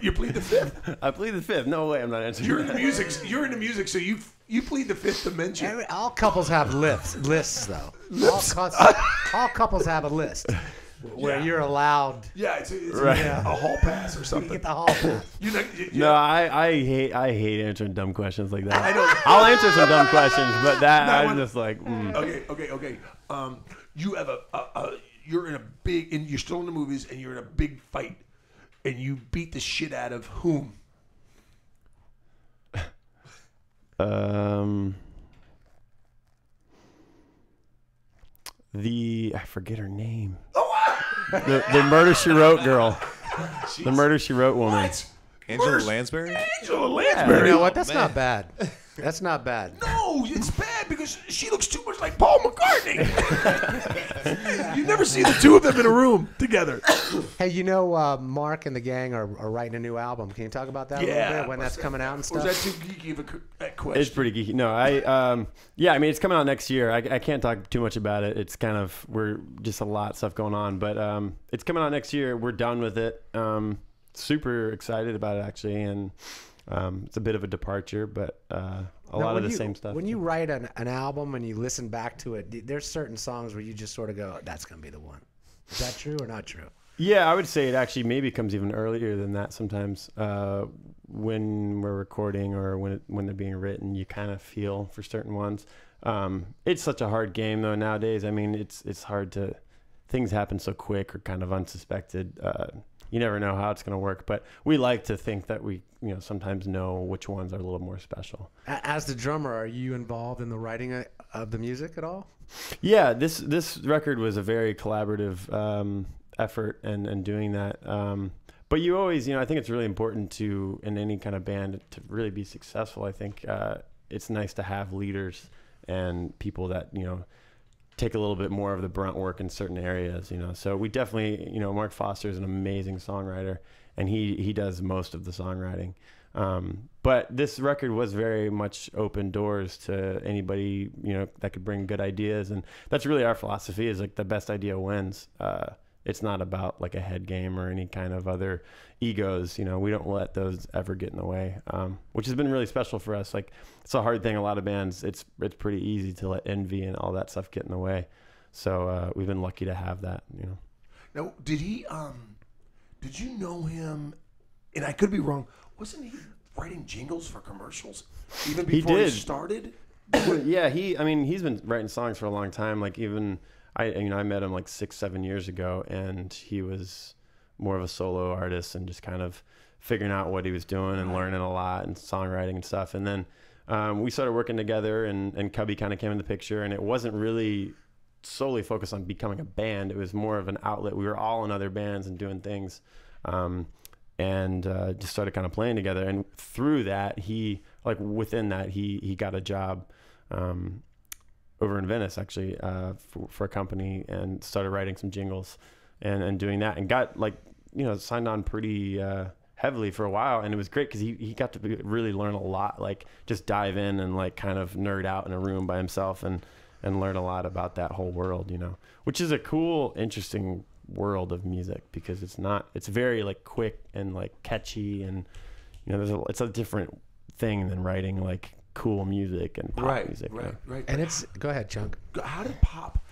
You plead the fifth. I plead the fifth. No way, I'm not answering. You're in the music. You're in the music, so you plead the fifth dimension. All couples have lists though. All couples have a list where you're allowed. Yeah, it's Right. a hall pass or You something. get the hall pass. No, I hate answering dumb questions like that. I know. I'll answer some dumb questions, but that That I'm one- just like. Okay. You have you're in a big, and you're still in the movies, and you're in a big fight, and you beat the shit out of whom? I forget her name. The Murder She Wrote girl. The Murder She Wrote woman. What? Angela Murder- Lansbury? Angela Lansbury. You know what? That's not bad. That's not bad. No, it's bad because she looks too much like Paul McCartney. You never see the two of them in a room together. Hey, Mark and the gang are writing a new album. Can you talk about that a little bit? When that's coming out and Or stuff? is that too geeky of a question? It's pretty geeky. No, I mean, it's coming out next year. I can't talk too much about it. It's kind of, we're just a lot of stuff going on, but it's coming out next year. We're done with it. Super excited about it actually, and it's a bit of a departure, but a lot of the same stuff. When you write an album and you listen back to it, there's certain songs where you just sort of go, that's going to be the one. Is that true or not true? Yeah, I would say it actually maybe comes even earlier than that sometimes. When we're recording or when they're being written, you kind of feel for certain ones. It's such a hard game though nowadays. I mean, it's hard to, things happen so quick or kind of unsuspected. You never know how it's going to work, but we like to think that we, sometimes know which ones are a little more special. As the drummer, are you involved in the writing of the music at all? Yeah, this record was a very collaborative effort and doing that. But you always, I think it's really important to, in any kind of band, to really be successful. I think it's nice to have leaders and people that, take a little bit more of the brunt work in certain areas, So we definitely, Mark Foster is an amazing songwriter, and he does most of the songwriting. But this record was very much open doors to anybody, that could bring good ideas, and that's really our philosophy. Is like the best idea wins. It's not about like a head game or any kind of other egos. We don't let those ever get in the way, which has been really special for us. Like, it's a hard thing. A lot of bands, it's pretty easy to let envy and all that stuff get in the way. So we've been lucky to have that. Now, did he? Did you know him? And I could be wrong. Wasn't he writing jingles for commercials even before he started? Yeah, he's been writing songs for a long time. Like even I met him like 6-7 years ago, and he was more of a solo artist and just kind of figuring out what he was doing and learning a lot and songwriting and stuff. And then we started working together, and Cubby kind of came in the picture, and it wasn't really solely focused on becoming a band. It was more of an outlet. We were all in other bands and doing things, and just started kind of playing together. And through that, within that, he got a job over in Venice, actually, for a company, and started writing some jingles and doing that, and got signed on pretty heavily for a while. And it was great because he got to really learn a lot, like just dive in and like kind of nerd out in a room by himself and learn a lot about that whole world, which is a cool, interesting world of music, because it's very like quick and like catchy, and it's a different thing than writing like cool music and pop music. Right. And go ahead, Chunk. How did pop?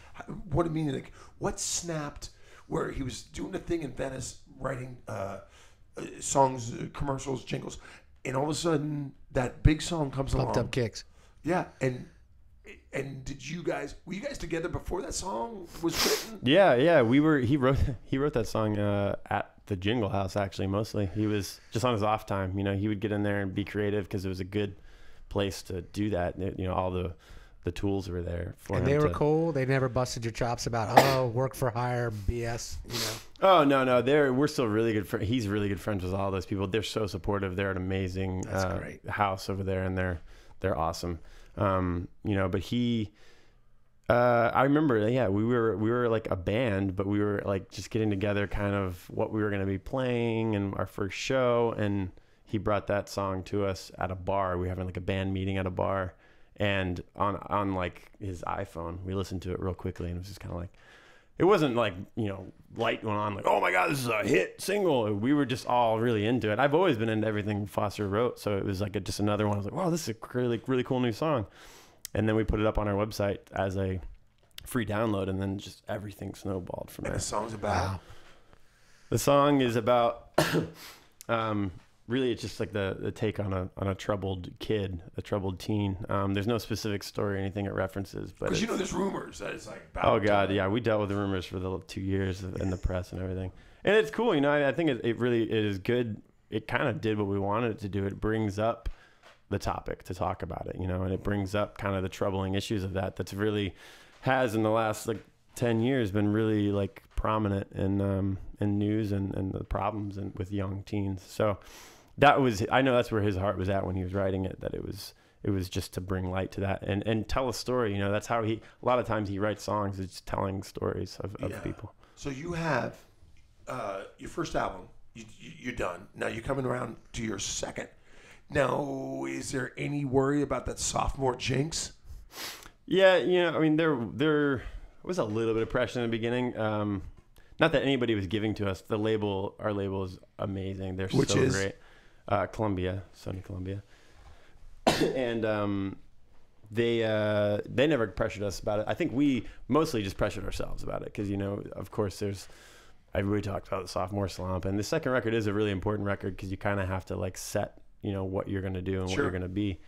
What do you mean? Like, what snapped? Where he was doing a thing in Venice, writing songs, commercials, jingles, and all of a sudden that big song comes along. Pumped Up Kicks. Yeah, and were you guys together before that song was written? Yeah. He wrote that song at the Jingle House, actually. Mostly he was just on his off time. He would get in there and be creative because it was a good place to do that. All the tools were there for him. And they were cool. They never busted your chops about work for hire BS. Oh no, we're still really good friends. He's really good friends with all those people. They're so supportive. They're an amazing house over there, and they're awesome. But he, I remember, we were like a band, but we were like just getting together, kind of what we were going to be playing and our first show, and he brought that song to us at a bar. We were having like a band meeting at a bar, and on like his iPhone, we listened to it real quickly, and it was just kind of like. It wasn't like, light went on like, oh my God, this is a hit single. We were just all really into it. I've always been into everything Foster wrote. So it was like just another one. I was like, wow, this is a really, really cool new song. And then we put it up on our website as a free download, and then just everything snowballed from there. And the song's about? The song is about, really, it's just like the take on a troubled kid, a troubled teen. There's no specific story or anything it references, but because there's rumors that it's like. Oh God, yeah, we dealt with the rumors for the 2 years in the press and everything, and it's cool. I think it really is good. It kind of did what we wanted it to do. It brings up the topic to talk about it, and it brings up kind of the troubling issues of that's really has in the last like 10 years been really like prominent in news and the problems with young teens. So. I know that's where his heart was at when he was writing it, that it was just to bring light to that and tell a story. That's how a lot of times he writes songs, it's telling stories of people. So you have your first album, you're done. Now you're coming around to your second. Now, is there any worry about that sophomore jinx? Yeah, there was a little bit of pressure in the beginning. Not that anybody was giving to us. Our label is amazing. They're Which so is? great. Sony Columbia, and they never pressured us about it. I think we mostly just pressured ourselves about it because of course everybody talked about the sophomore slump, and the second record is a really important record because you kind of have to like set what you're going to do and what you're going to be.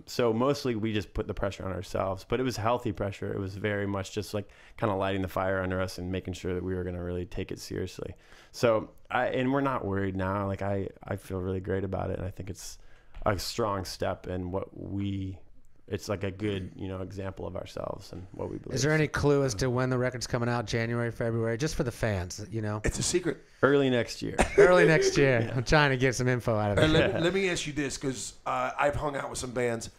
So mostly we just put the pressure on ourselves, but it was healthy pressure. It was very much just like kind of lighting the fire under us and making sure that we were going to really take it seriously. So and we're not worried now. Like I feel really great about it. And I think it's a strong step in it's like a good, example of ourselves and what we believe. Is there any clue as to when the record's coming out? January, February? Just for the fans, It's a secret. Early next year. Early next year. Yeah. I'm trying to get some info out of it. Let me ask you this, because I've hung out with some bands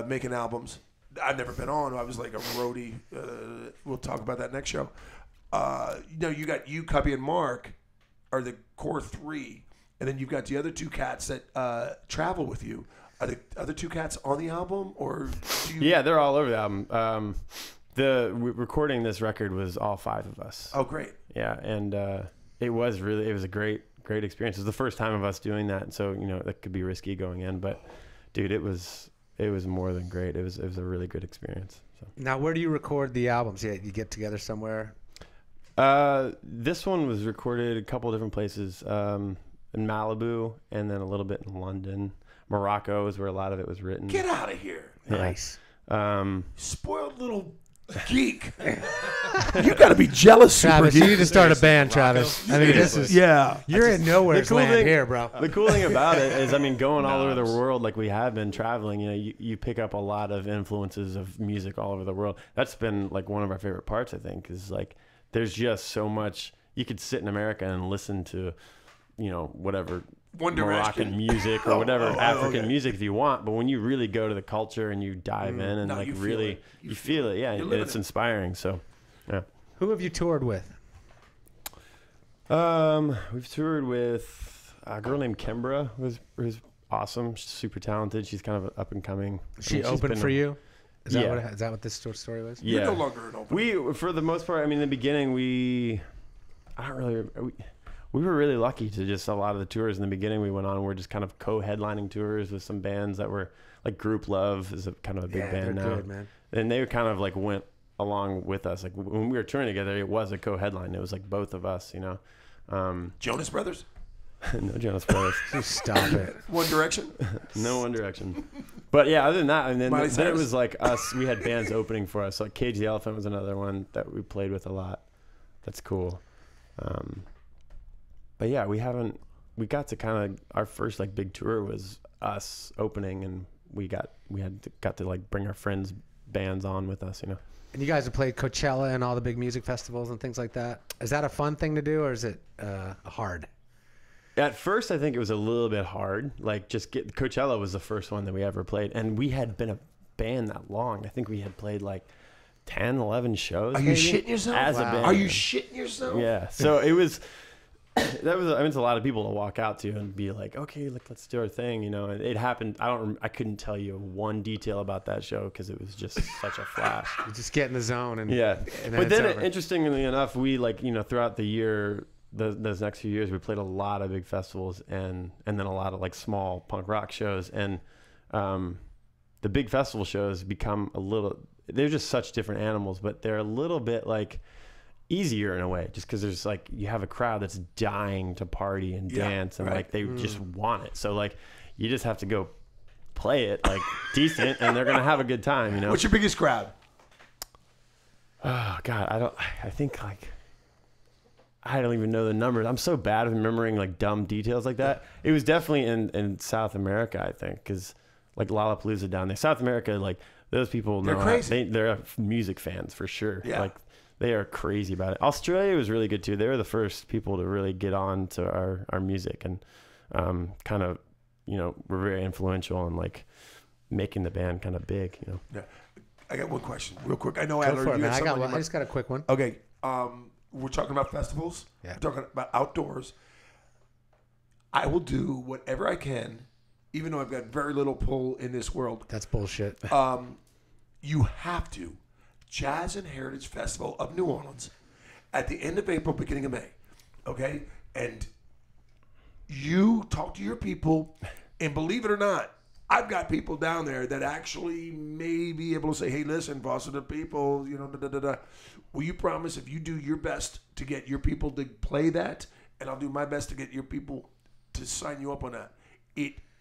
making albums. I've never been on. I was like a roadie. We'll talk about that next show. You got you, Cubby, and Mark are the core three, and then you've got the other two cats that travel with you. Are the other two cats on the album, or do you... Yeah, they're all over the album. Recording this record was all five of us. Oh, great. Yeah, and it was a great experience. It was the first time of us doing that, and so that could be risky going in, but dude, it was more than great. It was a really good experience. So. Now, where do you record the albums? Yeah, you get together somewhere? This one was recorded a couple different places, in Malibu, and then a little bit in London. Morocco is where a lot of it was written. Get out of here. Yeah. Nice. Spoiled little geek. You got to be jealous, Travis. super You geek. need to start a band, Travis. I mean, this is you're in nowhere's land here, bro. The cool thing about it is, going all over the world like we have been traveling. You pick up a lot of influences of music all over the world. That's been like one of our favorite parts. I think is like there's just so much. You could sit in America and listen to, whatever. Moroccan music or whatever African music if you want, but when you really go to the culture and you dive in and you feel it. Yeah, it's inspiring. So, yeah. Who have you toured with? We've toured with a girl named Kimbra, who's awesome. She's super talented. She's kind of up and coming. She opened for you? Is that what this story was? Yeah. You're no longer an opener. We, for the most part, in the beginning, we were really lucky to just a lot of the tours in the beginning we went on were just kind of co-headlining tours with some bands that were like Group Love is kind of a big band now. Good, man. And they kind of like went along with us. Like when we were touring together, it was a co-headline. It was like both of us, Jonas Brothers? No Jonas Brothers. Stop it. One Direction? No One Direction. But yeah, other than that, and then it was like us. We had bands opening for us. Like Cage the Elephant was another one that we played with a lot. That's cool. But yeah, we got to kind of, our first like big tour was us opening, and we got to like bring our friends' bands on with us, And you guys have played Coachella and all the big music festivals and things like that. Is that a fun thing to do, or is it hard? At first, I think it was a little bit hard. Like, Coachella was the first one that we ever played, and we had been a band that long. I think we had played like 10, 11 shows. Are you shitting yourself? As a band. Are you shitting yourself? Yeah. So it was. It's a lot of people to walk out to and be like, okay, let's do our thing, you know. And it happened. I couldn't tell you one detail about that show because it was just such a flash. You just get in the zone and yeah. And but then, interestingly enough, we throughout the year, those next few years, we played a lot of big festivals and then a lot of like small punk rock shows. And the big festival shows become they're just such different animals, but they're a little bit like easier in a way, just because there's like you have a crowd that's dying to party and dance and like they just want it. So like you just have to go play it like decent, and they're gonna have a good time. You know. What's your biggest crowd? Oh God, I think like I don't even know the numbers. I'm so bad at remembering like dumb details like that. It was definitely in South America, I think, because like Lollapalooza down there, South America, like those people know crazy. They're music fans for sure. Yeah. Like they are crazy about it. Australia was really good too. They were the first people to really get on to our music and kind of, were very influential in like making the band kind of big, Yeah. I got one question real quick. I know Go Adler, for it, you man. have I something on your just got a quick one. Okay. We're talking about festivals. Yeah. We're talking about outdoors. I will do whatever I can, even though I've got very little pull in this world. That's bullshit. You have to. Jazz and Heritage Festival of New Orleans at the end of April, beginning of May. Okay? And you talk to your people, and believe it or not, I've got people down there that actually may be able to say, hey, listen, Foster the people, will you promise if you do your best to get your people to play that, and I'll do my best to get your people to sign you up on that,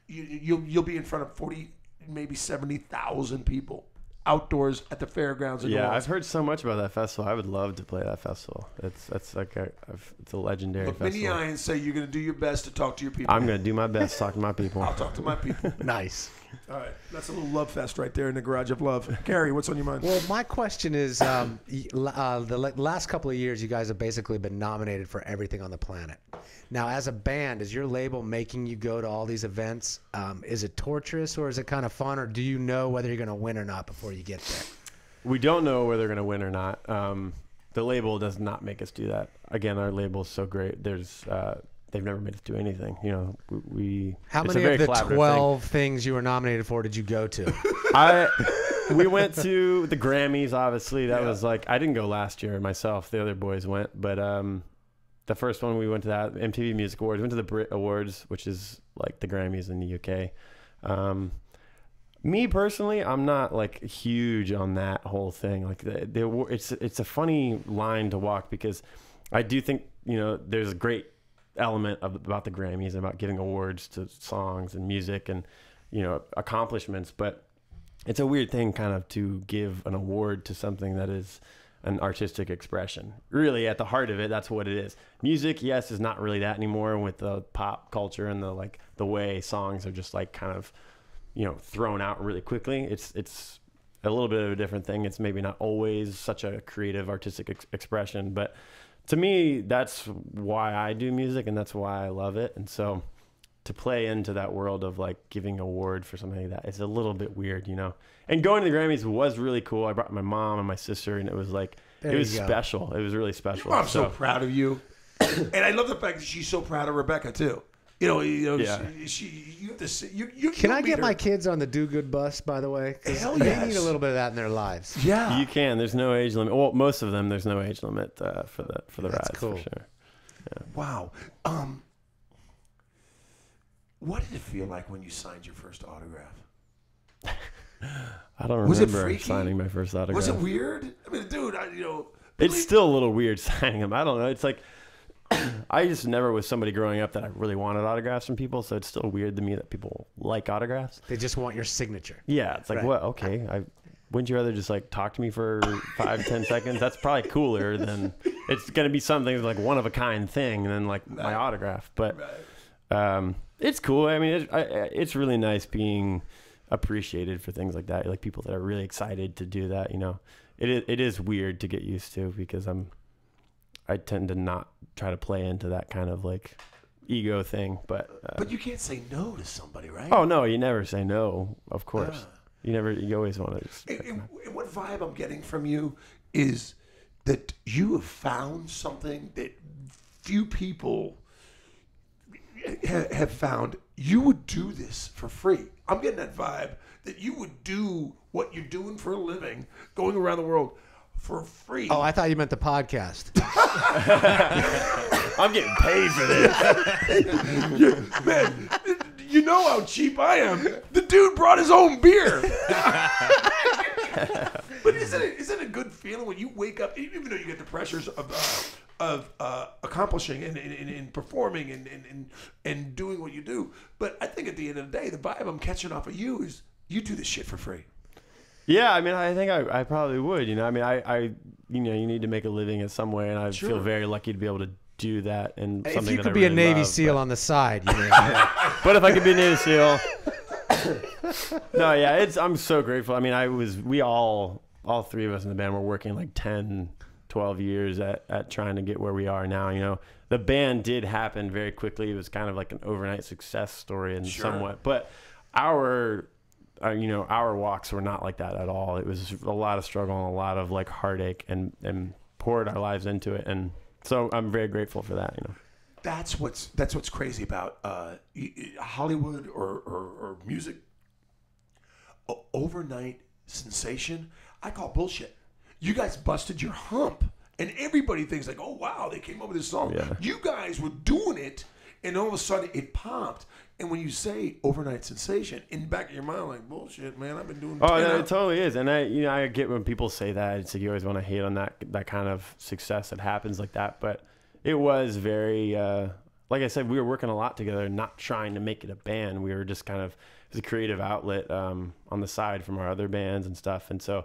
you'll be in front of 40, maybe 70,000 people outdoors at the fairgrounds. Yeah, I've heard so much about that festival. I would love to play that festival. It's like it's a legendary Look festival. me in the eye and say you're going to do your best to talk to your people. I'm going to do my best to talk to my people. I'll talk to my people. Nice. All right, that's a little love fest right there in the garage of love. Gary, what's on your mind? Well, my question is, the last couple of years, you guys have basically been nominated for everything on the planet. Now, as a band, is your label making you go to all these events? Is it torturous, or is it kind of fun, or do you know whether you're going to win or not before you get there? We don't know whether they're going to win or not. The label does not make us do that. Again, our label is so great. They've never made us do anything. How it's many a of very the collaborative 12 things you were nominated for did you go to? We went to the Grammys, obviously. That was like, I didn't go last year myself. The other boys went. But the first one, we went to that MTV Music Awards. Went to the Brit Awards, which is like the Grammys in the UK. Me personally, I'm not like huge on that whole thing. Like it's a funny line to walk, because I do think, there's a great element about the Grammys, about giving awards to songs and music and accomplishments, but it's a weird thing kind of to give an award to something that is an artistic expression. Really, at the heart of it, that's what it is. Music, yes, is not really that anymore with the pop culture and the way songs are just like kind of thrown out really quickly. It's a little bit of a different thing. It's maybe not always such a creative artistic expression, but to me, that's why I do music, and that's why I love it. And so to play into that world of like giving an award for something like that, it's a little bit weird, And going to the Grammys was really cool. I brought my mom and my sister, and it was like, it was special. It was really special. I'm so proud of you. And I love the fact that she's so proud of Rebecca, too. Yeah. You have to see. Can I get my kids on the Do Good bus, by the way? Hell they yes. need a little bit of that in their lives. Yeah. You can. There's no age limit. Well, most of them, there's no age limit for the That's rides, cool. for sure. Yeah. Wow. What did it feel like when you signed your first autograph? I don't Was it remember freaky? signing my first autograph. Was it weird? I mean, dude, It's still a little weird signing them. I don't know. It's like, I just never was somebody growing up that I really wanted autographs from people, so it's still weird to me that people like autographs. They just want your signature. Yeah, it's like, Right. what? Okay, wouldn't you rather just like talk to me for 5-10 seconds? That's probably cooler than it's gonna be something like one of a kind thing than like my autograph. But it's cool. I mean, it's really nice being appreciated for things like that. Like people that are really excited to do that. it is weird to get used to because I tend to not try to play into that kind of like ego thing, but you can't say no to somebody, right? Oh no, you never say no, of course. You always want to. And what vibe I'm getting from you is that you have found something that few people have found. You would do this for free. I'm getting that vibe that you would do what you're doing for a living, going around the world for free. Oh, I thought you meant the podcast. I'm getting paid for this. Man, you know how cheap I am. The dude brought his own beer. But isn't it a good feeling when you wake up, even though you get the pressures of accomplishing and performing and doing what you do? But I think at the end of the day, the vibe I'm catching off of you is you do this shit for free. Yeah, I mean, I think I probably would. You know, I mean, I you need to make a living in some way, and I feel very lucky to be able to do that. And if something you that could I be a really Navy love, SEAL but- on the side, you know. But if I could be a Navy SEAL, no, yeah, I'm so grateful. I mean, we all three of us in the band were working like 10, 12 years at trying to get where we are now. You know, the band did happen very quickly. It was kind of like an overnight success story and somewhat, but our walks were not like that at all. It was a lot of struggle and a lot of like heartache and poured our lives into it. And so I'm very grateful for that, you know. That's what's crazy about Hollywood or music. Overnight sensation, I call bullshit. You guys busted your hump, and everybody thinks like, oh wow, they came up with this song. Yeah. You guys were doing it, and all of a sudden it popped. And when you say overnight sensation, in the back of your mind, like, bullshit, man, I've been doing. Oh, no, it totally is. And I get when people say that. It's like you always want to hate on that kind of success that happens like that. But it was very, like I said, we were working a lot together, not trying to make it a band. We were just kind of, it was a creative outlet on the side from our other bands and stuff. And so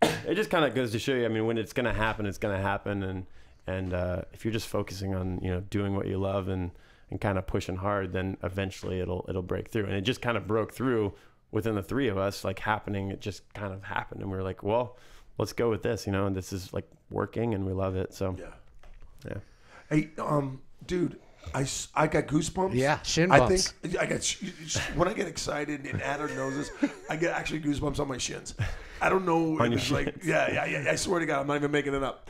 it just kind of goes to show you, I mean, when it's going to happen, it's going to happen. And if you're just focusing on, doing what you love and kind of pushing hard, then eventually it'll break through. And it just kind of broke through within the three of us, like happening. It just kind of happened. And we were like, well, let's go with this, and this is like working and we love it. So, yeah. Hey, dude, I got goosebumps. Yeah, shin bumps. I think I got, when I get excited, and Adler knows this, I get actually goosebumps on my shins. I don't know. On your It's like, yeah. I swear to God, I'm not even making it up.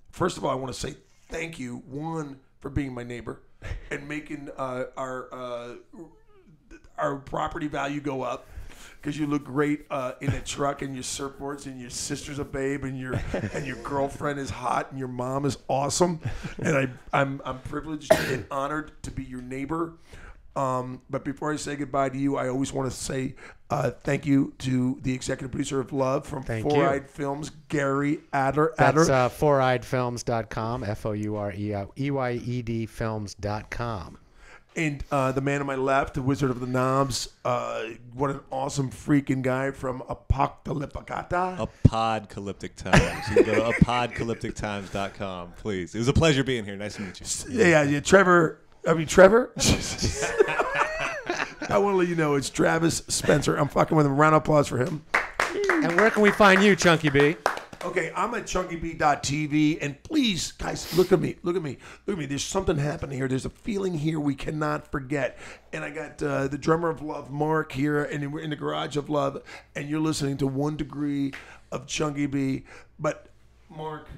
First of all, I want to say thank you, one, for being my neighbor and making our property value go up, because you look great in a truck, and your surfboards, and your sister's a babe, and your girlfriend is hot, and your mom is awesome, and I'm privileged and honored to be your neighbor. But before I say goodbye to you, I always want to say thank you to the executive producer of Love from Four-Eyed Films, Gary Adler. That's foureyedfilms.com, FOUREYED films.com. And the man on my left, the Wizard of the Knobs, what an awesome freaking guy from Apocalypticata. Apodcalyptic Times. You can go to apodcalyptictimes.com, please. It was a pleasure being here. Nice to meet you. Yeah, Trevor. I want to let you know it's Travis Spencer. I'm fucking with him. Round of applause for him. And where can we find you, Chunky B? Okay, I'm at chunkyb.tv, and please, guys, look at me. There's something happening here. There's a feeling here we cannot forget. And I got the drummer of Love, Mark, here, and we're in the garage of Love, and you're listening to 1 Degree of Chunky B. But, Mark,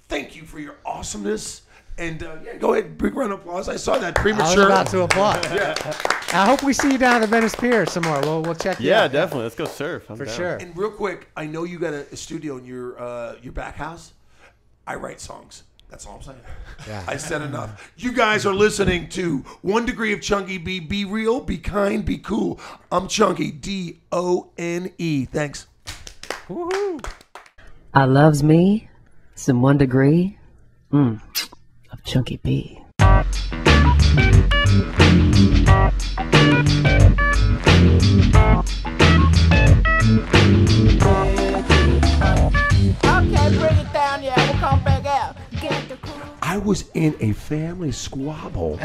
thank you for your awesomeness. And go ahead, big round of applause. I saw that premature. I was about to applaud. I hope we see you down at the Venice Pier some more. We'll check you out. Yeah, definitely. Let's go surf. For sure. And real quick, I know you got a studio in your back house. I write songs. That's all I'm saying. Yeah. I said enough. You guys are listening to 1 Degree of Chunky B. Be real, be kind, be cool. I'm Chunky, D-O-N-E. Thanks. Woohoo. I loves me some 1 Degree of Chunky B. Okay, bring it down, yeah, we'll come back out. I was in a family squabble